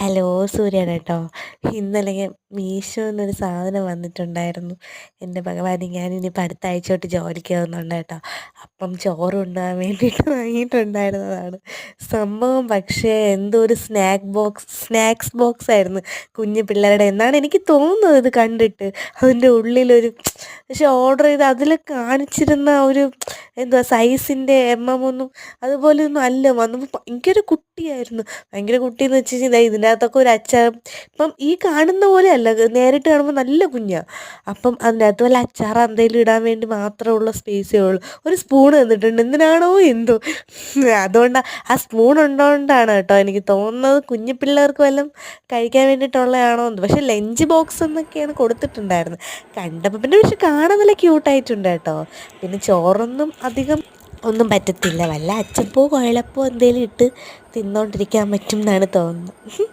Hello സൂര്യാണ് കേട്ടോ. ഇന്നലെ മീഷോന്നൊരു സാധനം വന്നിട്ടുണ്ടായിരുന്നു. എൻ്റെ ഭഗവാനെ, ഞാനിനിയിപ്പോൾ അടുത്ത ആഴ്ച തൊട്ട് ജോലിക്ക് പോകുന്നുണ്ട് കേട്ടോ. അപ്പം ചോറ് കൊണ്ടുപോകാൻ വേണ്ടിയിട്ട് വാങ്ങിയിട്ടുണ്ടായിരുന്നതാണ് സംഭവം. പക്ഷേ എന്തോ ഒരു സ്നാക്സ് ബോക്സ് ആയിരുന്നു, കുഞ്ഞു പിള്ളേരുടെ എന്നാണ് എനിക്ക് തോന്നുന്നത് ഇത് കണ്ടിട്ട്. അതിൻ്റെ ഉള്ളിലൊരു പക്ഷെ ഓർഡർ ചെയ്ത് അതിൽ കാണിച്ചിരുന്ന ഒരു എന്തുവാ സൈസിൻ്റെ ഒന്നും അതുപോലെയൊന്നും അല്ല വന്നപ്പോൾ ഭയങ്കര കുട്ടിയായിരുന്നു. ഭയങ്കര കുട്ടിയെന്ന് വെച്ച് കഴിഞ്ഞാൽ ഇതിൻ്റെ അകത്തൊക്കെ ഒരു അച്ചാർ ഇപ്പം ഈ കാണുന്ന പോലെ അല്ല, നേരിട്ട് കാണുമ്പോൾ നല്ല കുഞ്ഞാണ്. അപ്പം അതിൻ്റെ അകത്ത് വല്ല അച്ചാർ എന്തെങ്കിലും ഇടാൻ വേണ്ടി മാത്രമുള്ള സ്പേസേ ഉള്ളൂ. ഒരു സ്പൂൺ തന്നിട്ടുണ്ട്, എന്തിനാണോ എന്തോ. അതുകൊണ്ടാണ് ആ സ്പൂൺ ഉണ്ടോണ്ടാണ് കേട്ടോ എനിക്ക് തോന്നുന്നത് കുഞ്ഞു പിള്ളേർക്ക് വല്ലതും കഴിക്കാൻ വേണ്ടിയിട്ടുള്ളതാണോ എന്ന്. പക്ഷേ ലഞ്ച് ബോക്സ് എന്നൊക്കെയാണ് കൊടുത്തിട്ടുണ്ടായിരുന്നത് കണ്ടപ്പോൾ. പിന്നെ പക്ഷെ കാണാൻ നല്ല ക്യൂട്ടായിട്ടുണ്ട് കേട്ടോ. പിന്നെ ചോറൊന്നും അധികം ഒന്നും പറ്റത്തില്ല, വല്ല അച്ചപ്പോ കുഴലപ്പോ എന്തെങ്കിലും ഇട്ട് തിന്നോണ്ടിരിക്കാൻ പറ്റും എന്നാണ് തോന്നുന്നത്.